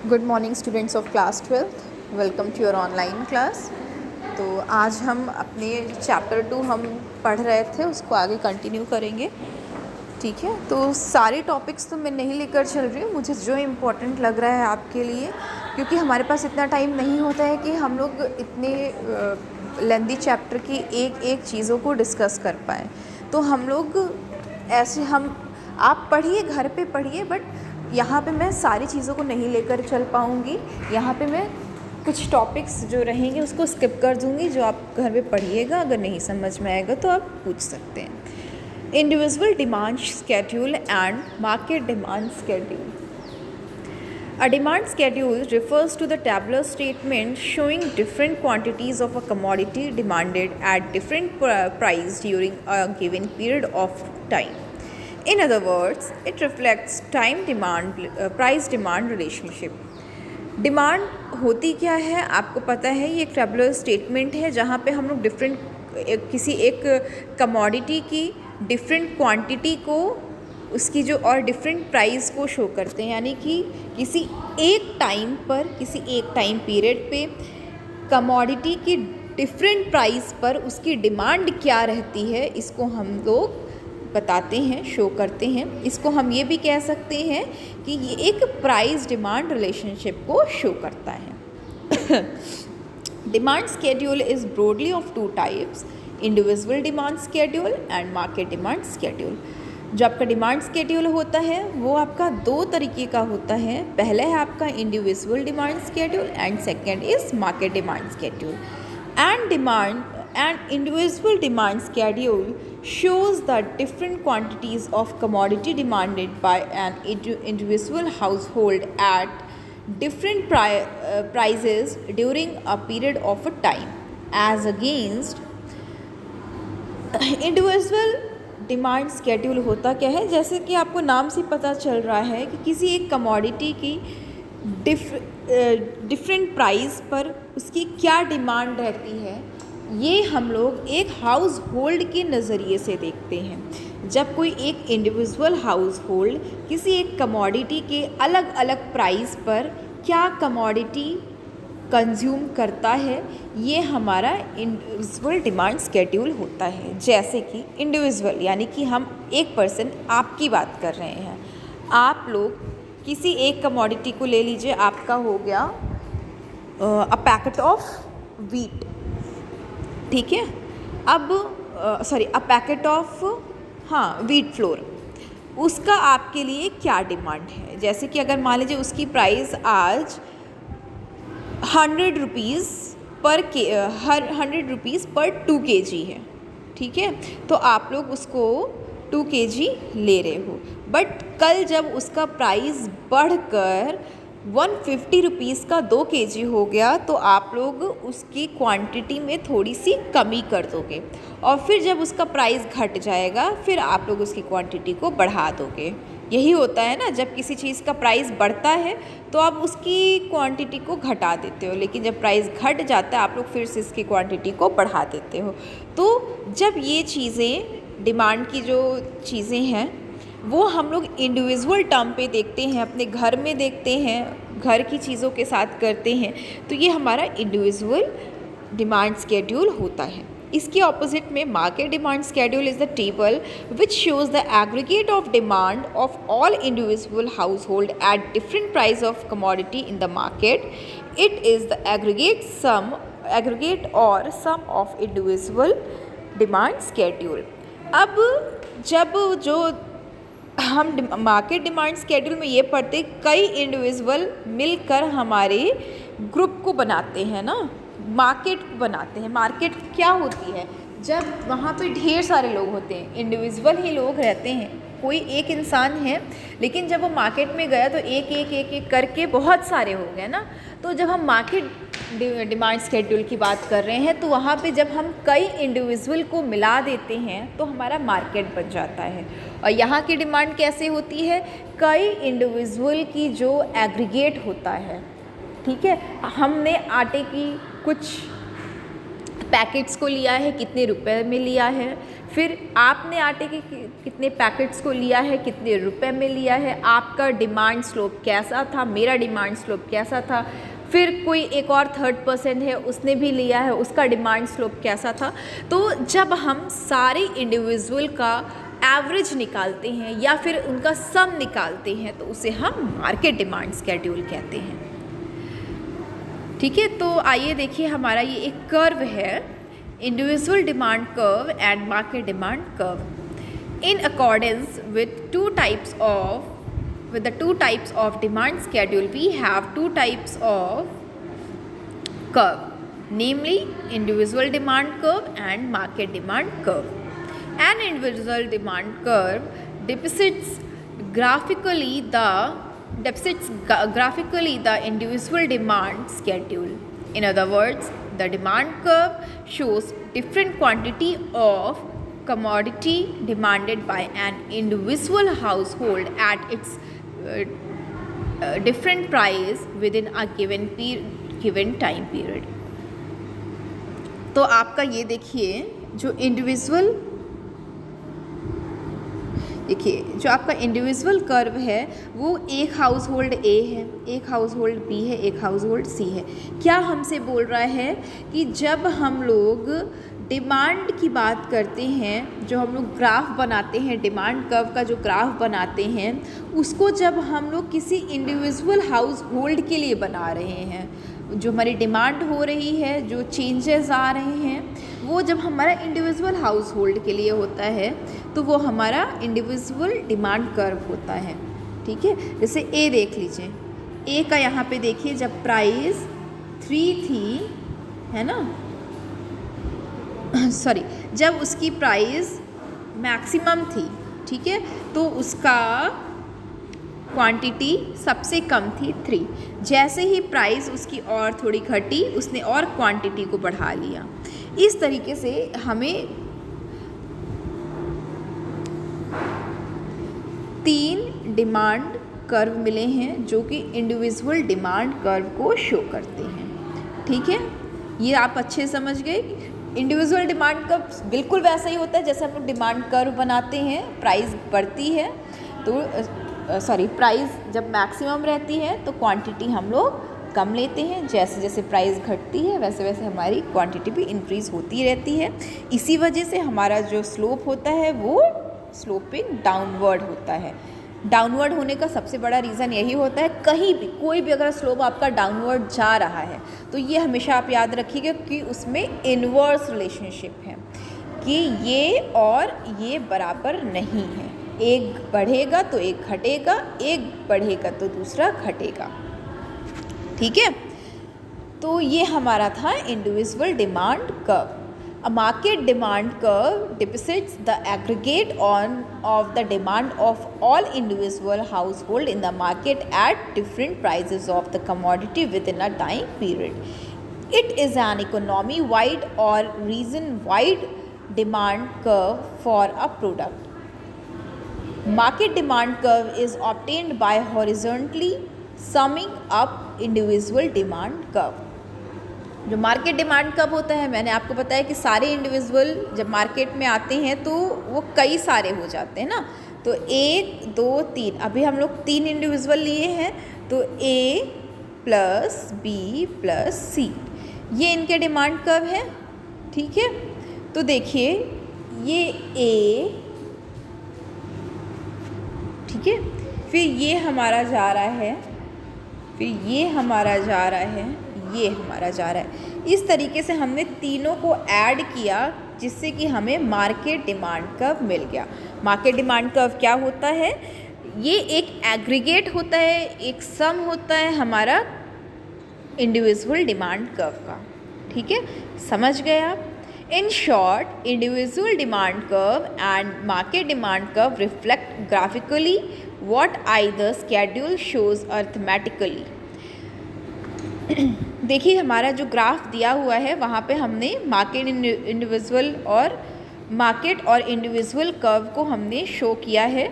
Good morning students of class 12th, welcome to your online class. तो आज हम अपने चैप्टर 2 हम पढ़ रहे थे, उसको आगे कंटिन्यू करेंगे। ठीक है, तो सारे टॉपिक्स तो मैं नहीं लेकर चल रही हूँ, मुझे जो इम्पोर्टेंट लग रहा है आपके लिए, क्योंकि हमारे पास इतना टाइम नहीं होता है कि हम लोग इतने लेंदी चैप्टर की एक एक चीज़ों को डिस्कस कर पाएँ। तो हम लोग ऐसे आप पढ़िए, घर पे पढ़िए, बट यहाँ पे मैं सारी चीज़ों को नहीं लेकर चल पाऊँगी। यहाँ पे मैं कुछ टॉपिक्स जो रहेंगे उसको स्किप कर दूँगी, जो आप घर पे पढ़िएगा। अगर नहीं समझ में आएगा तो आप पूछ सकते हैं। Individual demand schedule and market demand schedule. A demand schedule refers to the tabular statement showing different quantities of a commodity demanded at different price during a given period of time. In other words, it reflects time demand price demand relationship. Demand होती क्या है आपको पता है, ये एक tabular statement है जहाँ पे हम लोग किसी एक कमोडिटी की डिफरेंट क्वांटिटी को उसकी जो और डिफरेंट प्राइस को शो करते हैं। यानी कि किसी एक टाइम पर, किसी एक टाइम पीरियड पे कमोडिटी की डिफरेंट प्राइस पर उसकी डिमांड क्या रहती है, इसको हम लोग बताते हैं, शो करते हैं। इसको हम ये भी कह सकते हैं कि ये एक प्राइस डिमांड रिलेशनशिप को शो करता है। Demand schedule is broadly of two types, individual demand schedule and market demand schedule. जो आपका डिमांड स्केड्यूल होता है वो आपका दो तरीके का होता है। पहला है आपका individual demand schedule and second is market demand schedule. And individual demand schedule shows the different quantities of commodity demanded by an individual household at different prices during a period of a time, as against individual demand schedule होता क्या है, जैसे कि आपको नाम से पता चल रहा है कि किसी एक कमोडिटी की डिफरेंट प्राइस पर उसकी क्या डिमांड रहती है, ये हम लोग एक हाउस होल्ड के नज़रिए से देखते हैं। जब कोई एक इंडिविजुअल हाउस होल्ड किसी एक कमोडिटी के अलग अलग प्राइस पर क्या कमोडिटी कंज्यूम करता है, ये हमारा इंडिविजुअल डिमांड स्केड्यूल होता है। जैसे कि इंडिविजुअल यानी कि हम एक पर्सन, आपकी बात कर रहे हैं। आप लोग किसी एक कमोडिटी को ले लीजिए, आपका हो गया अ पैकेट ऑफ वीट, ठीक है। अब a packet of wheat floor, उसका आपके लिए क्या डिमांड है। जैसे कि अगर मान लीजिए उसकी प्राइस आज 100 रुपीज़ पर 2 kg है, ठीक है। तो आप लोग उसको 2 kg ले रहे हो, बट कल जब उसका प्राइस बढ़कर 150 रुपीज़ का 2 kg हो गया तो आप लोग उसकी क्वांटिटी में थोड़ी सी कमी कर दोगे, और फिर जब उसका प्राइस घट जाएगा फिर आप लोग उसकी क्वांटिटी को बढ़ा दोगे। यही होता है ना, जब किसी चीज़ का प्राइस बढ़ता है तो आप उसकी क्वांटिटी को घटा देते हो, लेकिन जब प्राइस घट जाता है आप लोग फिर से इसकी क्वांटिटी को बढ़ा देते हो। तो जब ये चीज़ें, डिमांड की जो चीज़ें हैं वो हम लोग इंडिविजुअल टर्म पे देखते हैं, अपने घर में देखते हैं, घर की चीज़ों के साथ करते हैं, तो ये हमारा इंडिविजुअल डिमांड स्केड्यूल होता है। इसके ऑपोजिट में market demand schedule is the table which shows the aggregate of demand of all individual house hold at different price of commodity in the market. It is the aggregate और सम of individual demand schedule. अब जब जो हम market demand schedule में ये पढ़ते, कई individual मिलकर हमारे ग्रुप को बनाते हैं ना, मार्केट बनाते हैं। मार्केट क्या होती है, जब वहाँ पे ढेर सारे लोग होते हैं, इंडिविजुअल ही लोग रहते हैं, कोई एक इंसान है, लेकिन जब वो मार्केट में गया तो एक करके बहुत सारे हो गए ना। तो जब हम मार्केट डिमांड स्केड्यूल की बात कर रहे हैं तो वहाँ पे जब हम कई इंडिविजुअल को मिला देते हैं तो हमारा मार्केट बन जाता है। और यहाँ की डिमांड कैसे होती है, कई इंडिविजुअल की जो एग्रीगेट होता है, ठीक है। हमने आटे की कुछ पैकेट्स को लिया है, कितने रुपए में लिया है, फिर आपने आटे के कितने पैकेट्स को लिया है, कितने रुपए में लिया है, आपका डिमांड स्लोप कैसा था, मेरा डिमांड स्लोप कैसा था, फिर कोई एक और थर्ड पर्सन है उसने भी लिया है, उसका डिमांड स्लोप कैसा था। तो जब हम सारे इंडिविजुअल का एवरेज निकालते हैं या फिर उनका सम निकालते हैं तो उसे हम मार्केट डिमांड स्केड्यूल कहते हैं। ठीक है, तो आइए देखिए हमारा ये एक कर्व है, individual demand curve and market demand curve. In accordance with the two types of demand schedule, we have two types of curve, namely individual demand curve and market demand curve. An individual demand curve depicts graphically the individual demand schedule. In other words, the demand curve shows different quantity of commodity demanded by an individual household at its different price within a given time period. तो आपका ये देखिए जो आपका individual curve है वो एक house hold a है, एक हाउस होल्ड बी है, एक हाउस होल्ड सी है। क्या हमसे बोल रहा है कि जब हम लोग डिमांड की बात करते हैं, जो हम लोग ग्राफ बनाते हैं, डिमांड कर्व का जो ग्राफ बनाते हैं, उसको जब हम लोग किसी इंडिविजुअल हाउस होल्ड के लिए बना रहे हैं, जो हमारी डिमांड हो रही है, जो चेंजेस आ रहे हैं, वो जब हमारा इंडिविजुअल हाउस होल्ड के लिए होता है तो वो हमारा इंडिविजुअल डिमांड कर्व होता है। ठीक है, जैसे ए देख लीजिए, ए का यहाँ पे देखिए जब प्राइस 3 थी, है ना, सॉरी, जब उसकी प्राइस मैक्सिमम थी, ठीक है, तो उसका क्वांटिटी सबसे कम थी 3। जैसे ही प्राइस उसकी और थोड़ी घटी, उसने और क्वांटिटी को बढ़ा लिया। इस तरीके से हमें 3 डिमांड कर्व मिले हैं जो कि इंडिविजुअल डिमांड कर्व को शो करते हैं। ठीक है, ये आप अच्छे समझ गए। इंडिविजुअल डिमांड कर्व बिल्कुल वैसा ही होता है जैसे हम लोग डिमांड कर्व बनाते हैं, प्राइस बढ़ती है तो प्राइस जब मैक्सिमम रहती है तो क्वांटिटी हम लोग कम लेते हैं, जैसे जैसे प्राइस घटती है वैसे वैसे हमारी क्वांटिटी भी इंक्रीज़ होती रहती है। इसी वजह से हमारा जो स्लोप होता है वो स्लोपिंग डाउनवर्ड होता है। डाउनवर्ड होने का सबसे बड़ा रीज़न यही होता है, कहीं भी कोई भी अगर स्लोप आपका डाउनवर्ड जा रहा है तो ये हमेशा आप याद रखिएगा कि उसमें इन्वर्स रिलेशनशिप है, कि ये और ये बराबर नहीं है, एक बढ़ेगा तो एक घटेगा, एक बढ़ेगा तो दूसरा घटेगा। ठीक है, तो ये हमारा था individual demand curve. A market demand curve depicts the aggregate of the demand of all individual household in the market at different prices of the commodity within a time period. It is an economy-wide or region-wide demand curve for a product. Market demand curve is obtained by horizontally summing up individual demand curve. जो market demand कब होता है, मैंने आपको बताया कि सारे individual जब मार्केट में आते हैं तो वो कई सारे हो जाते हैं ना, तो 1 2 3, अभी हम लोग 3 इंडिविजुअल लिए हैं तो A plus B plus C, ये इनके डिमांड कर्व है। ठीक है, तो देखिए ये A, ठीक है, फिर ये हमारा जा रहा है, फिर ये हमारा जा रहा है, ये हमारा जा रहा है। इस तरीके से हमने तीनों को ऐड किया जिससे कि हमें मार्केट डिमांड कर्व मिल गया। मार्केट डिमांड कर्व क्या होता है, ये एक एग्रीगेट होता है, एक सम होता है हमारा इंडिविजुअल डिमांड कर्व का। ठीक है, समझ गए आप। In short, individual demand curve and market demand curve reflect graphically what either schedule shows arithmetically. देखिए हमारा जो ग्राफ दिया हुआ है वहाँ पे हमने मार्केट इंडिविजुअल और मार्केट और इंडिविजुअल कर्व को हमने शो किया है,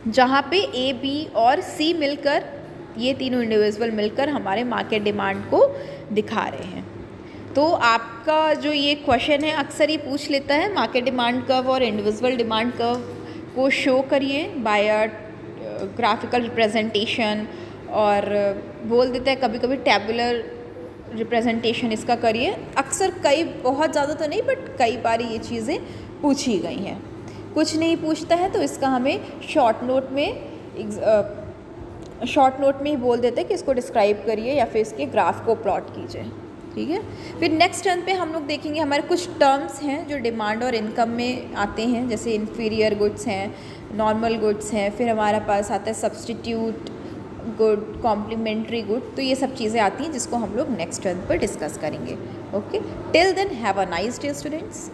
जहाँ पे ए बी और सी मिलकर, ये तीनों इंडिविजुअल मिलकर हमारे मार्केट डिमांड को दिखा रहे हैं। तो आपका जो ये क्वेश्चन है अक्सर ये पूछ लेता है मार्केट डिमांड कर्व और इंडिविजुअल डिमांड कर्व को शो करिए बाय अ ग्राफिकल रिप्रेजेंटेशन, और बोल देता है कभी कभी टैबुलर रिप्रेजेंटेशन इसका करिए। अक्सर कई, बहुत ज़्यादा तो नहीं बट कई बार ये चीज़ें पूछी गई हैं। कुछ नहीं पूछता है तो इसका हमें शॉर्ट नोट में ही बोल देते हैं कि इसको डिस्क्राइब करिए या फिर इसके ग्राफ को प्लॉट कीजिए। ठीक है, फिर नेक्स्ट टर्न पे हम लोग देखेंगे हमारे कुछ टर्म्स हैं जो डिमांड और इनकम में आते हैं, जैसे इन्फीरियर गुड्स हैं, नॉर्मल गुड्स हैं, फिर हमारे पास आता है सब्सटीट्यूट गुड, कॉम्प्लीमेंट्री गुड। तो ये सब चीज़ें आती हैं जिसको हम लोग नेक्स्ट टर्न पर डिस्कस करेंगे। Okay, till then have a nice day students.